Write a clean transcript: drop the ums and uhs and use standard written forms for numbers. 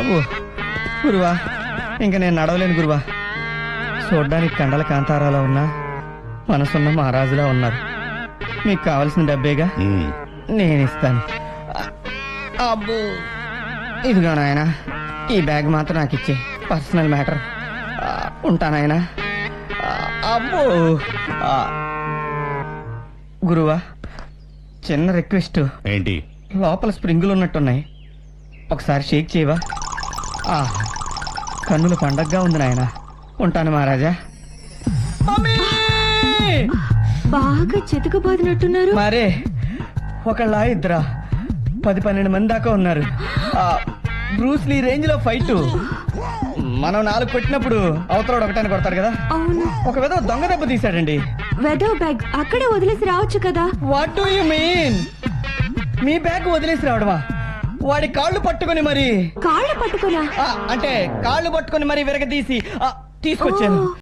బాబు గురువా, ఇంక నేను నడవలేను గురువా. చూడ్డానికి కండల కాంతారాలా ఉన్నా మనసున్న మహారాజులా ఉన్నారు. మీకు కావలసిన డబ్బేగా, నేను ఇస్తాను. అబ్బో, ఇదిగో నాయనా, ఈ బ్యాగ్ మాత్రం నాకు ఇచ్చే, పర్సనల్ మ్యాటర్. ఉంటానాయనా. అబ్బో గురువా, చిన్న రిక్వెస్ట్. ఏంటి? లోపల స్ప్రింగులు ఉన్నట్టున్నాయి, ఒకసారి షేక్ చేయవా? కన్నుల పండగగా ఉంది నాయన. ఉంటాను మహారాజా. బాగా చితకబాదినట్టున్నారు. మరే ఒకళ్ళ ఇద్దరా, 10-12 మంది దాకా ఉన్నారు. బ్రూస్లీ రేంజ్ లో ఫైట్. మనం 4 కొట్టినప్పుడు అవతల ఒకటాన్ని కొడతాడు కదా. అవును. ఒక విధ దొంగ దెబ్బ తీశాడండి. వెదర్ బ్యాగ్ అక్కడే వదిలేసి రావచ్చు కదా. What do you mean? Me bag వదిలేసి రావడమా? వాడి కాళ్ళు పట్టుకొని మరి. కాళ్ళు పట్టుకున్నా అంటే కాళ్ళు పట్టుకొని మరి విరగదీసి తీసుకొచ్చాను.